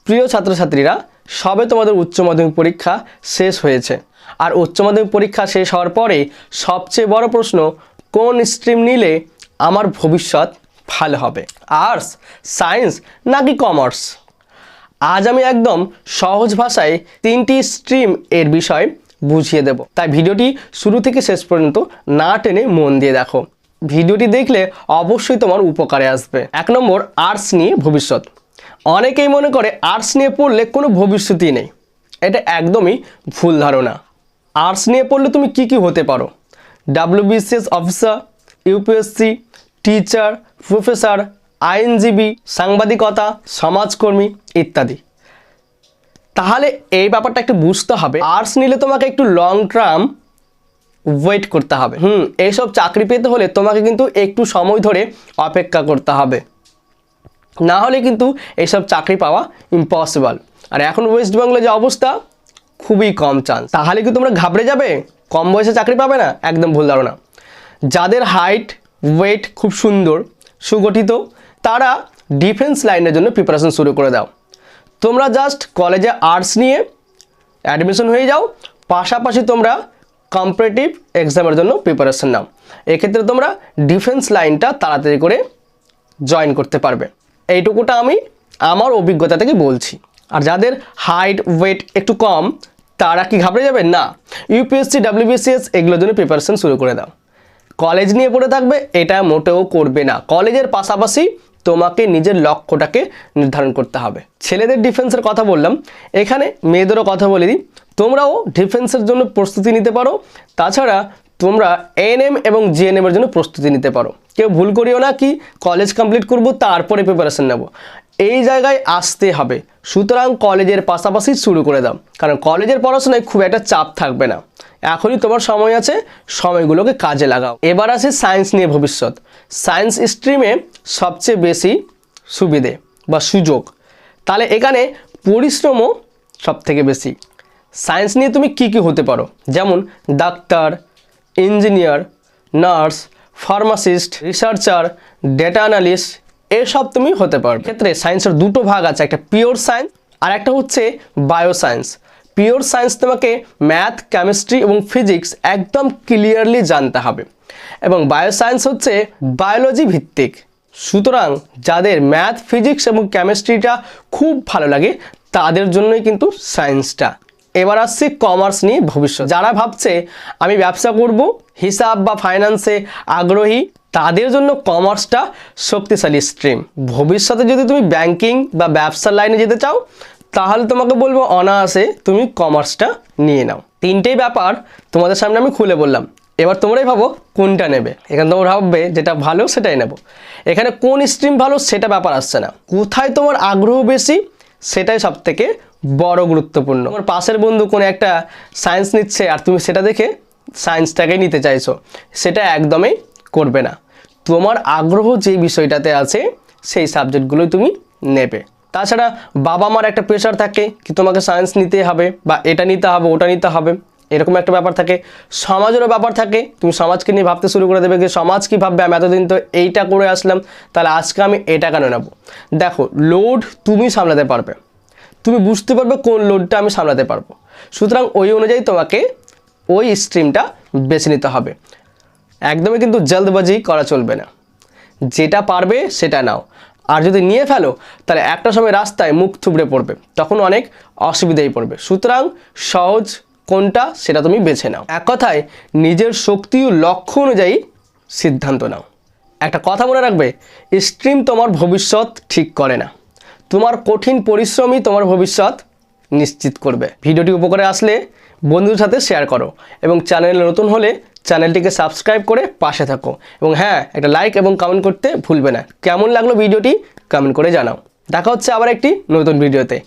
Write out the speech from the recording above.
প্রিয় ছাত্রছাত্রীরা, সবে তোমাদের উচ্চ মাধ্যমিক পরীক্ষা শেষ হয়েছে। আর উচ্চ মাধ্যমিক পরীক্ষা শেষ হওয়ার পরে সবচেয়ে বড় প্রশ্ন, কোন স্ট্রিম নিলে আমার ভবিষ্যৎ ভালো হবে, আর্টস, সায়েন্স নাকি কমার্স? আজ আমি একদম সহজ ভাষায় 3টি স্ট্রিম এর বিষয় বুঝিয়ে দেব। তাই ভিডিওটি শুরু থেকে শেষ পর্যন্ত না টেনে মন দিয়ে দেখো। ভিডিওটি দেখলে অবশ্যই তোমার উপকারে আসবে। 1 নম্বর, আর্টস নিয়ে ভবিষ্যৎ। অনেকেই মনে করে আর্টস নিয়ে পড়লে কোনো ভবিষ্যৎই নেই। এটা একদমই ভুল ধারণা। আর্টস নিয়ে পড়লে তুমি কি হতে পারো? WBCS officer, UPSC, teacher, professor, আইনজীবী, সাংবাদিকতা, সমাজকর্মী ইত্যাদি। তাহলে এই ব্যাপারটা একটু বুঝতে হবে। আর্টস নিলে তোমাকে একটু লং টার্ম ওয়েট করতে হবে। এইসব চাকরি পেতে হলে তোমাকে কিন্তু একটু সময় ধরে অপেক্ষা করতে হবে, না হলে কিন্তু এইসব চাকরি পাওয়া ইম্পসিবল। আর এখন ওয়েস্ট বেঙ্গলে যে অবস্থা, খুবই কম চান্স। তাহলে কি তোমরা ঘাবড়ে যাবে, কম বয়সে চাকরি পাবে না? একদম ভুল ধারণা। যাদের হাইট ওয়েট খুব সুন্দর সুগঠিত, তারা ডিফেন্স লাইনের জন্য প্রিপারেশন শুরু করে দাও। তোমরা জাস্ট কলেজে আর্টস নিয়ে অ্যাডমিশন হয়ে যাও, পাশাপাশি তোমরা কম্পিটিটিভ এক্সামের জন্য প্রিপারেশন নাও। এক্ষেত্রে তোমরা ডিফেন্স লাইনটা তাড়াতাড়ি করে জয়েন করতে পারবে। এইটুকুটা আমি আমার অভিজ্ঞতা থেকে বলছি। আর যাদের হাইট ওয়েট একটু কম, তারা কি ঘাবড়ে যাবে? না, ইউপিএসসি, WBCS এগুলোর জন্য প্রিপারেশন শুরু করে দাও। কলেজ নিয়ে পড়ে থাকবে, এটা মোটেও করবে না। কলেজের পাশাপাশি তোমাকে নিজের লক্ষ্যটাকে নির্ধারণ করতে হবে। ছেলেদের ডিফেন্সের কথা বললাম, এখানে মেয়েদেরও কথা বলে দিই। তোমরাও ডিফেন্সের জন্য প্রস্তুতি নিতে পারো। তাছাড়া তোমরা ANM এবং GNM এর জন্য প্রস্তুতি নিতে পারো। কেউ ভুল করিও না কি কলেজ কমপ্লিট করব তারপরে প্রিপারেশন নেব, এই জায়গায় আসতে হবে। সুতরাং কলেজের পাশাপাশি শুরু করে দাও, কারণ কলেজের পড়াশোনায় খুব একটা চাপ থাকবে না। এখনই তোমার সময় আছে, সময়গুলোকে কাজে লাগাও। এবার আসে সায়েন্স নিয়ে ভবিষ্যৎ। সায়েন্স স্ট্রিমে সবচেয়ে বেশি সুবিধে বা সুযোগ, তাহলে এখানে পরিশ্রমও সব থেকে বেশি। সায়েন্স নিয়ে তুমি কি হতে পারো? যেমন doctor, engineer, nurse, pharmacist, researcher, data analyst, এসব তুমি হতে পারো। ক্ষেত্রে সায়েন্সের দুটো ভাগ আছে, একটা পিওর সায়েন্স আর একটা হচ্ছে বায়ো সায়েন্স। পিওর সায়েন্স তোমাকে ম্যাথ, কেমিস্ট্রি এবং ফিজিক্স একদম ক্লিয়ারলি জানতে হবে, এবং বায়ো সায়েন্স হচ্ছে বায়োলজি ভিত্তিক। সুতরাং যাদের ম্যাথ, ফিজিক্স এবং কেমিস্ট্রিটা খুব ভালো লাগে, তাদের জন্যই কিন্তু সায়েন্সটা। এবার আসছি কমার্স নিয়ে ভবিষ্যৎ। যারা ভাবছে আমি ব্যবসা করব, হিসাব বা ফাইন্যান্সে আগ্রহী, তাদের জন্য কমার্সটা শক্তিশালী স্ট্রিম। ভবিষ্যতে যদি তুমি ব্যাংকিং বা ব্যবসার লাইনে যেতে চাও, তাহলে তোমাকে বলবো অনায়াসে তুমি কমার্সটা নিয়ে নাও। 3টেই ব্যাপার তোমাদের সামনে আমি খুলে বললাম। এবার তোমরাই ভাবো কোনটা নেবে। এখানে তোমরা ভাববে যেটা ভালো সেটাই নেব। এখানে কোন স্ট্রিম ভালো সেটা ব্যাপার আসছে না, কোথায় তোমার আগ্রহ বেশি সেটাই সব থেকে বড় গুরুত্বপূর্ণ। তোমার পাশের বন্ধু কোনো একটা সায়েন্স নিচ্ছে আর তুমি সেটা দেখে সায়েন্সটাকে নিতে চাইছো, সেটা একদমই করবে না। তোমার আগ্রহ যে বিষয়টাতে আছে সেই সাবজেক্টগুলোই তুমি নেবে। তাছাড়া বাবা মার একটা প্রেশার থাকে কি তোমাকে সায়েন্স নিতে হবে বা এটা নিতে হবে ওটা নিতে হবে, এরকম একটা ব্যাপার থাকে। সমাজেরও ব্যাপার থাকে, তুমি সমাজকে নিয়ে ভাবতে শুরু করে দেবে যে সমাজ কী ভাববে, আমি এতদিন তো এইটা করে আসলাম, তাহলে আজকে আমি এটা কেন নেব। দেখো, লোড তুমি সামলাতে পারবে, তুমি বুঝতে পারবে কোন লোডটা আমি সামলাতে পারবো। সুতরাং ওই অনুযায়ী তোমাকে ওই স্ট্রিমটা বেছে নিতে হবে। একদমই কিন্তু জলদবাজি করা চলবে না, যেটা পারবে সেটা নাও। আর যদি নিয়ে ফেলো তাহলে একটা সময় রাস্তায় মুখ থুবড়ে পড়বে, তখন অনেক অসুবিধায় পড়বে। সুতরাং সহজ কোনটা সেটা তুমি বেছে নাও। এক কথায় নিজের শক্তি ও লক্ষ্য অনুযায়ী সিদ্ধান্ত নাও। একটা কথা মনে রাখবে, স্ট্রিম তোমার ভবিষ্যৎ ঠিক করে না, তোমার কঠিন পরিশ্রমই তোমার ভবিষ্যৎ নিশ্চিত করবে। ভিডিওটি উপকারে আসলে বন্ধুদের সাথে শেয়ার করো, এবং চ্যানেলে নতুন হলে চ্যানেলটিকে সাবস্ক্রাইব করে পাশে থাকো। এবং হ্যাঁ, একটা লাইক এবং কমেন্ট করতে ভুলবে না। কেমন লাগলো ভিডিওটি কমেন্ট করে জানাও। দেখা হচ্ছে আবার একটি নতুন ভিডিওতে।